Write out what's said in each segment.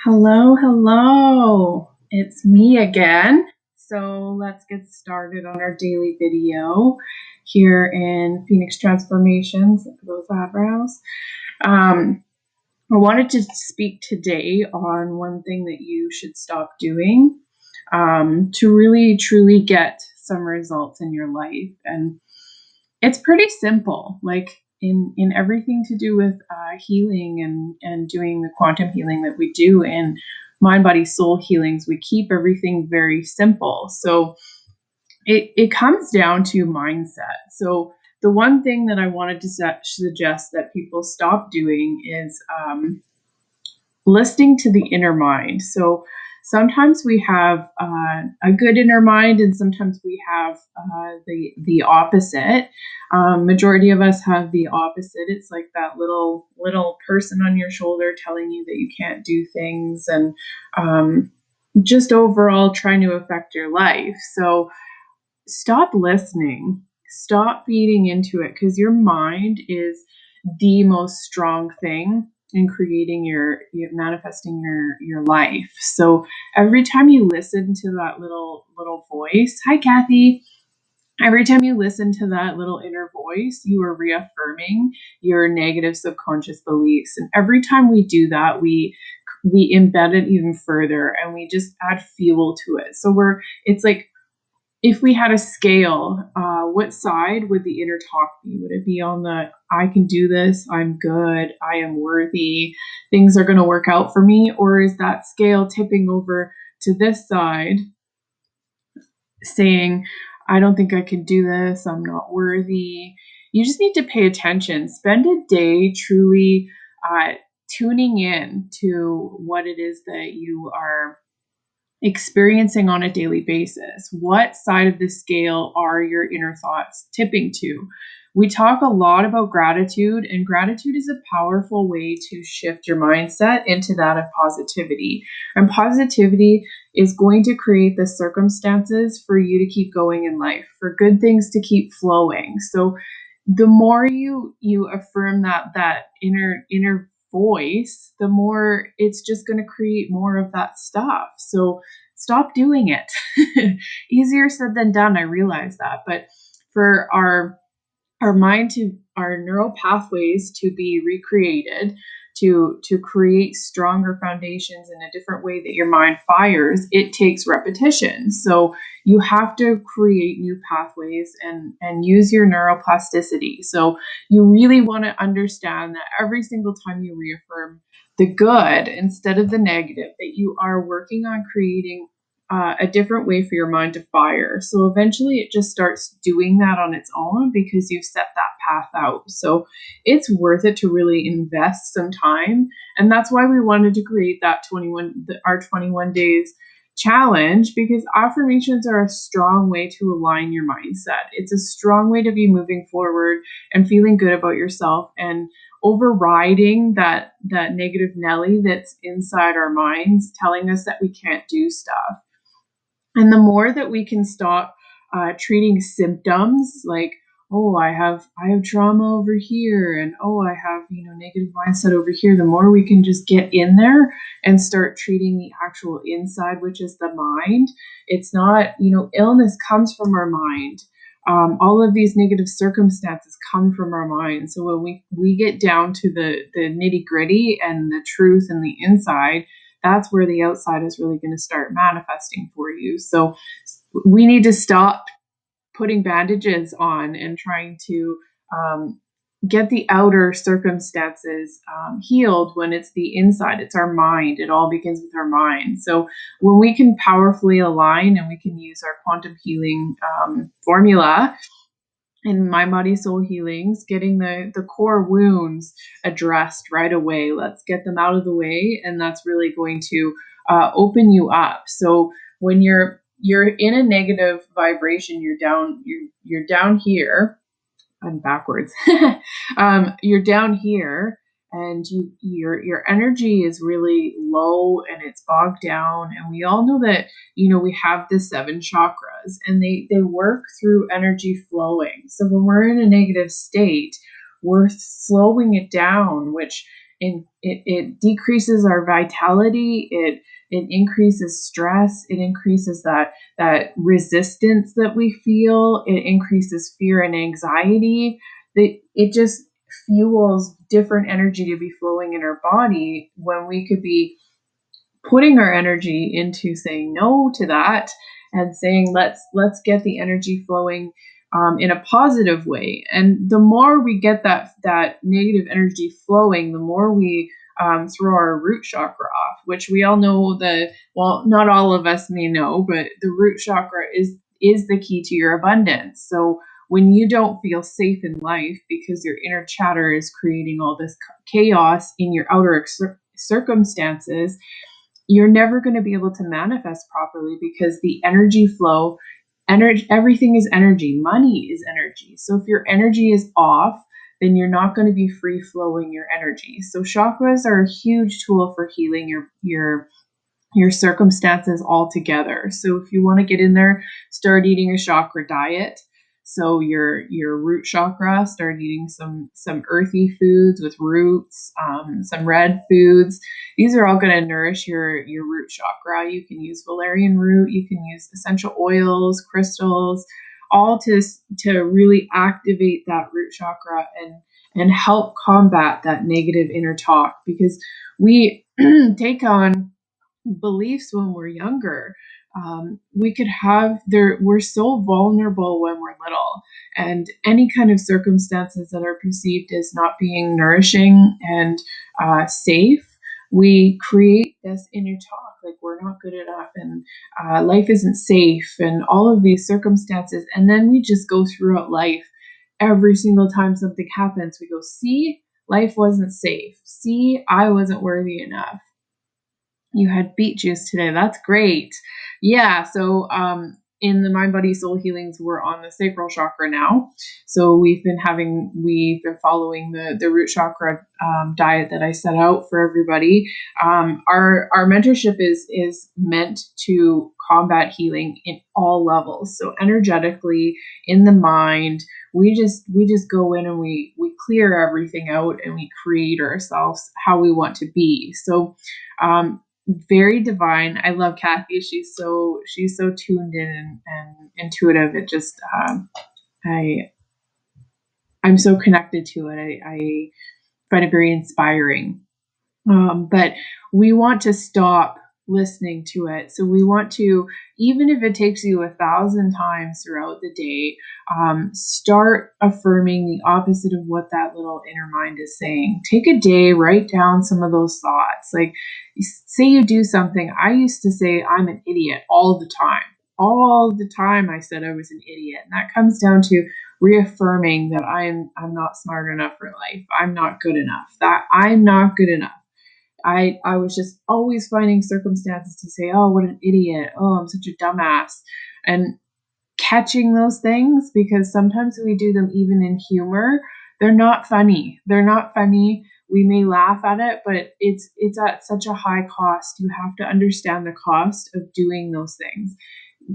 Hello, hello. It's me again. So let's get started on our daily video here in Phoenix Transformations, those eyebrows. I wanted to speak today on one thing that you should stop doing to really truly get some results in your life. And it's pretty simple. Like in everything to do with healing and doing the quantum healing that we do in mind, body, soul healings, we keep everything very simple. So it comes down to mindset. So the one thing that I wanted to suggest that people stop doing is listening to the inner mind. So sometimes we have a good inner mind, and sometimes we have the opposite. Majority of us have the opposite. It's like that little person on your shoulder telling you that you can't do things, and just overall trying to affect your life. So stop listening. Stop feeding into it, because your mind is the most strong thing in creating your manifesting your life. So every time you listen to that little voice, hi Kathy, every time you listen to that little inner voice, you are reaffirming your negative subconscious beliefs. And every time we do that, we embed it even further, and we just add fuel to it. So it's like, if we had a scale, what side would the inner talk be? Would it be on the I can do this, I'm good, I am worthy, things are going to work out for me? Or is that scale tipping over to this side, saying, I don't think I can do this, I'm not worthy? You just need to pay attention. Spend a day truly tuning in to what it is that you are experiencing on a daily basis. What side of the scale are your inner thoughts tipping to? We talk a lot about gratitude, and gratitude is a powerful way to shift your mindset into that of positivity. And positivity is going to create the circumstances for you to keep going in life, for good things to keep flowing. So the more you affirm that inner voice, the more it's just going to create more of that stuff. So stop doing it. Easier said than done, I realize that, but for our mind to our neural pathways to be recreated, to create stronger foundations in a different way that your mind fires, it takes repetition. So you have to create new pathways and use your neuroplasticity. So you really want to understand that every single time you reaffirm the good instead of the negative, that you are working on creating a different way for your mind to fire. So eventually it just starts doing that on its own, because you've set that path out. So it's worth it to really invest some time. And that's why we wanted to create that our 21 days challenge, because affirmations are a strong way to align your mindset. It's a strong way to be moving forward and feeling good about yourself, and overriding that negative Nelly that's inside our minds telling us that we can't do stuff. And the more that we can stop treating symptoms like, oh, I have trauma over here, and oh, I have negative mindset over here, the more we can just get in there and start treating the actual inside, which is the mind. It's not, illness comes from our mind. All of these negative circumstances come from our mind. So when we get down to the nitty gritty and the truth and the inside, that's where the outside is really going to start manifesting for you. So we need to stop putting bandages on and trying to get the outer circumstances healed when it's the inside. It's our mind. It all begins with our mind. So when we can powerfully align and we can use our quantum healing formula in mind, body, soul healings, getting the core wounds addressed right away. Let's get them out of the way, and that's really going to open you up. So when you're in a negative vibration, you're down here. I'm backwards. You're down here, and your energy is really low and it's bogged down. And we all know that we have the 7 chakras, and they work through energy flowing. So when we're in a negative state, we're slowing it down, which it decreases our vitality. It increases stress. It increases that resistance that we feel. It increases fear and anxiety. It just fuels different energy to be flowing in our body when we could be putting our energy into saying no to that and saying let's get the energy flowing in a positive way. And the more we get that negative energy flowing, the more we throw our root chakra off, which we all know not all of us may know, but the root chakra is the key to your abundance. So when you don't feel safe in life because your inner chatter is creating all this chaos in your outer circumstances, you're never going to be able to manifest properly, because the energy flow, everything is energy. Money is energy. So if your energy is off, then you're not going to be free flowing your energy. So chakras are a huge tool for healing your circumstances altogether. So if you want to get in there, start eating a chakra diet. So your root chakra, start eating some earthy foods with roots, some red foods. These are all going to nourish your root chakra. You can use valerian root, you can use essential oils, crystals, all to really activate that root chakra and help combat that negative inner talk, because we take on beliefs when we're younger. We're so vulnerable when we're little, and any kind of circumstances that are perceived as not being nourishing and safe, we create this inner talk like we're not good enough, and life isn't safe, and all of these circumstances. And then we just go throughout life. Every single time something happens, we go, see, life wasn't safe. See, I wasn't worthy enough. You had beet juice today. That's great. Yeah. So, in the Mind Body Soul Healings, we're on the sacral chakra now. So we've been following the root chakra diet that I set out for everybody. Our mentorship is meant to combat healing in all levels. So energetically, in the mind, we just go in and we clear everything out, and we create ourselves how we want to be. So, very divine. I love Kathy. She's so tuned in and intuitive. It just I'm so connected to it. I find it very inspiring. But we want to stop listening to it. So we want to, even if it takes you 1,000 times throughout the day, start affirming the opposite of what that little inner mind is saying. Take a day, write down some of those thoughts. Like, say you do something. I used to say I'm an idiot all the time. All the time I said I was an idiot. And that comes down to reaffirming that I'm not smart enough for life. I'm not good enough. That I'm not good enough. I was just always finding circumstances to say, oh, what an idiot. Oh, I'm such a dumbass. And catching those things, because sometimes we do them even in humor. They're not funny. They're not funny. We may laugh at it, but it's at such a high cost. You have to understand the cost of doing those things.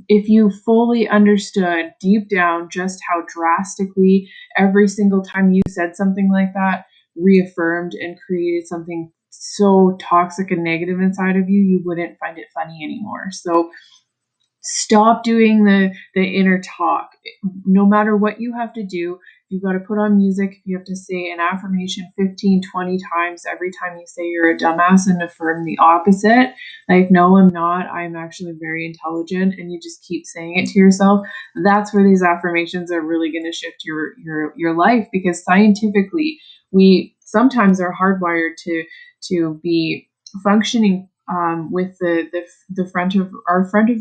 If you fully understood deep down just how drastically every single time you said something like that reaffirmed and created something so toxic and negative inside of you, you wouldn't find it funny anymore. So stop doing the inner talk. No matter what you have to do, you've got to put on music. You have to say an affirmation 15, 20 times every time you say you're a dumbass, and affirm the opposite. Like, no, I'm not. I'm actually very intelligent. And you just keep saying it to yourself. That's where these affirmations are really going to shift your life, because scientifically, we sometimes are hardwired to be functioning with the front of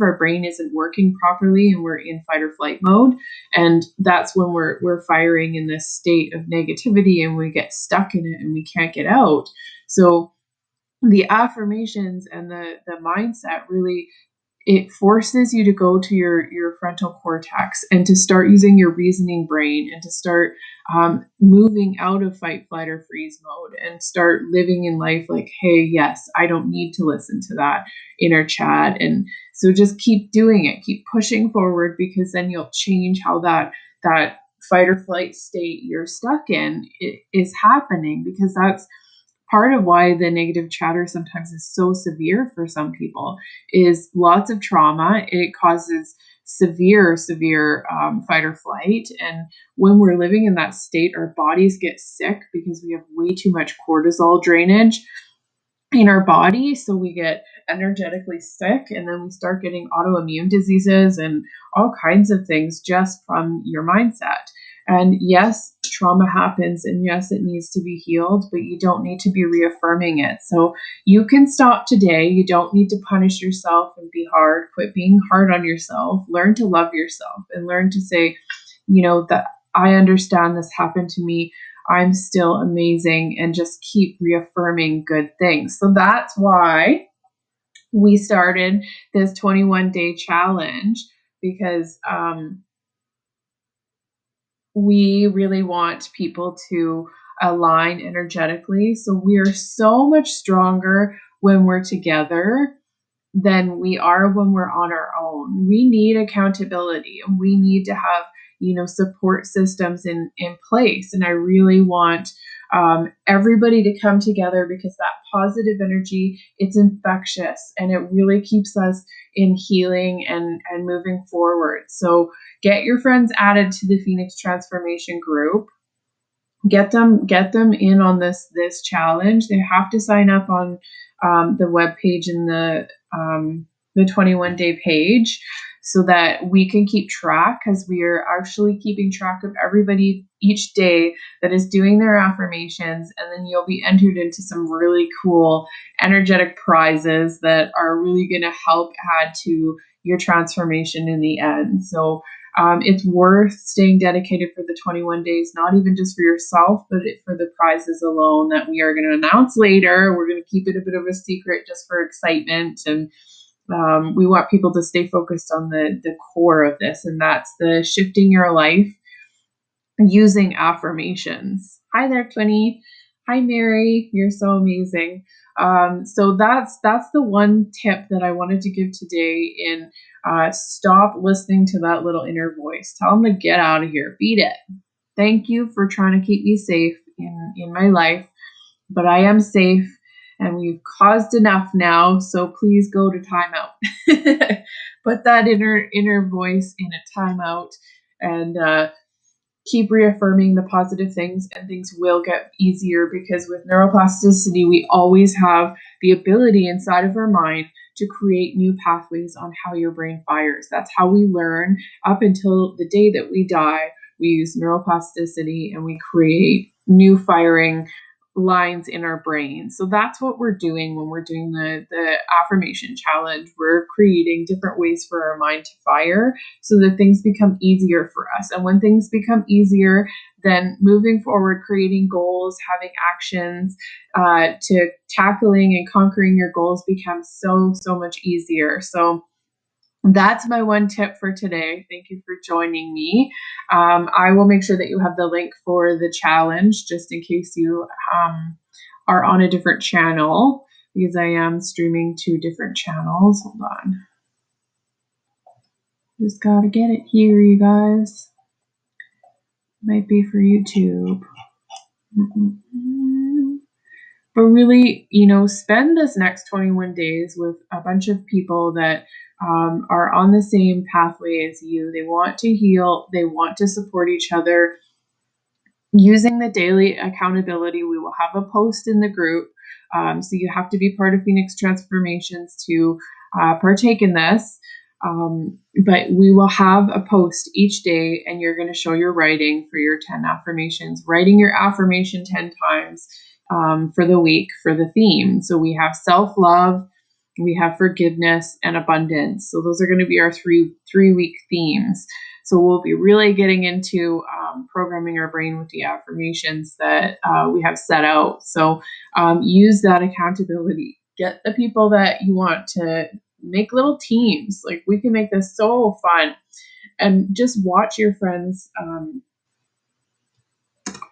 our brain isn't working properly, and we're in fight or flight mode, and that's when we're firing in this state of negativity, and we get stuck in it and we can't get out. So the affirmations and the mindset really, it forces you to go to your frontal cortex and to start using your reasoning brain, and to start moving out of fight, flight, or freeze mode, and start living in life like, hey, yes, I don't need to listen to that inner chat. And so just keep doing it, keep pushing forward, because then you'll change how that fight or flight state you're stuck in is happening, because that's part of why the negative chatter sometimes is so severe for some people is lots of trauma. It causes severe fight or flight. And when we're living in that state, our bodies get sick because we have way too much cortisol drainage in our body. So we get energetically sick, and then we start getting autoimmune diseases and all kinds of things just from your mindset. And yes, trauma happens, and yes, it needs to be healed, but you don't need to be reaffirming it. So you can stop today. You don't need to punish yourself and be hard. Quit being hard on yourself. Learn to love yourself and learn to say, that I understand this happened to me. I'm still amazing, and just keep reaffirming good things. So that's why we started this 21-day challenge, because we really want people to align energetically. So we are so much stronger when we're together than we are when we're on our own. We need accountability, and we need to have, support systems in place. And I really want everybody to come together, because that positive energy, it's infectious, and it really keeps us in healing and moving forward. So get your friends added to the Phoenix Transformation group. Get them in on this challenge. They have to sign up on the webpage and the 21-day page, so that we can keep track, because we are actually keeping track of everybody each day that is doing their affirmations. And then you'll be entered into some really cool energetic prizes that are really going to help add to your transformation in the end. So it's worth staying dedicated for the 21 days, not even just for yourself, but for the prizes alone that we are going to announce later. We're going to keep it a bit of a secret just for excitement. And we want people to stay focused on the core of this, and that's the shifting your life using affirmations. Hi there, Twinny. Hi, Mary. You're so amazing. So that's the one tip that I wanted to give today. In stop listening to that little inner voice. Tell them to get out of here. Beat it. Thank you for trying to keep me safe in my life, but I am safe, and we've caused enough now. So please go to timeout. Put that inner voice in a timeout, and keep reaffirming the positive things, and things will get easier, because with neuroplasticity, we always have the ability inside of our mind to create new pathways on how your brain fires. That's how we learn up until the day that we die. We use neuroplasticity, and we create new firing lines in our brain. So that's what we're doing when we're doing the affirmation challenge. We're creating different ways for our mind to fire, so that things become easier for us. And when things become easier, then moving forward, creating goals, having actions to tackling and conquering your goals becomes so much easier. So that's my one tip for today. Thank you for joining me. I will make sure that you have the link for the challenge, just in case you are on a different channel, because I am streaming 2 different channels. Hold on. Just gotta get it here, you guys. Might be for YouTube. But really, spend this next 21 days with a bunch of people that are on the same pathway as you. They want to heal. They want to support each other. Using the daily accountability, we will have a post in the group. So you have to be part of Phoenix Transformations to partake in this. But we will have a post each day, and you're going to show your writing for your 10 affirmations, writing your affirmation 10 times for the week for the theme. So we have self-love, we have forgiveness, and abundance. So those are going to be our three-week themes. So we'll be really getting into programming our brain with the affirmations that we have set out. So use that accountability. Get the people that you want to make little teams. Like, we can make this so fun, and just watch your friends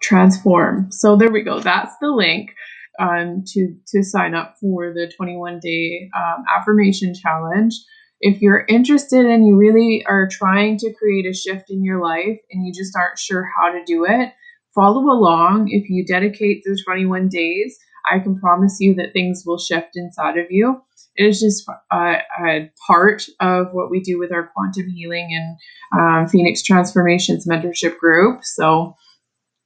transform. So there we go. That's the link to sign up for the 21-day affirmation challenge. If you're interested and you really are trying to create a shift in your life and you just aren't sure how to do it, follow along. If you dedicate the 21 days, I can promise you that things will shift inside of you. It is just a part of what we do with our quantum healing and Phoenix Transformations mentorship group. So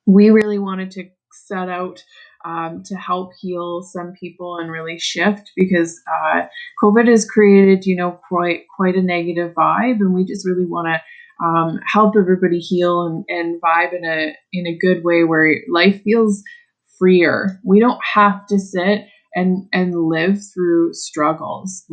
we really wanted to set out to help heal some people and really shift, because COVID has created, quite a negative vibe, and we just really want to help everybody heal and vibe in a good way where life feels freer. We don't have to sit and live through struggles.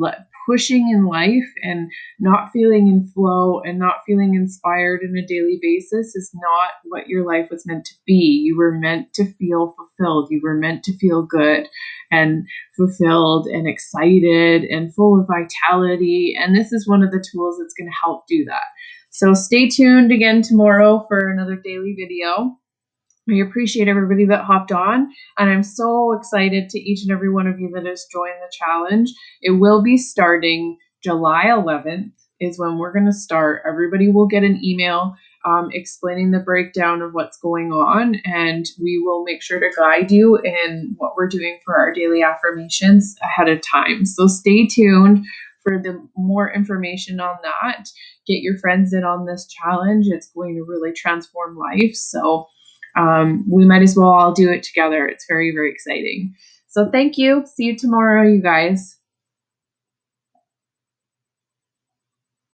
Pushing in life and not feeling in flow and not feeling inspired on a daily basis is not what your life was meant to be. You were meant to feel fulfilled. You were meant to feel good and fulfilled and excited and full of vitality. And this is one of the tools that's going to help do that. So stay tuned again tomorrow for another daily video. I appreciate everybody that hopped on, and I'm so excited to each and every one of you that has joined the challenge. It will be starting July 11th is when we're going to start. Everybody will get an email explaining the breakdown of what's going on, and we will make sure to guide you in what we're doing for our daily affirmations ahead of time. So stay tuned for the more information on that. Get your friends in on this challenge. It's going to really transform life. So we might as well all do it together. It's very, very exciting. So thank you. See you tomorrow, you guys.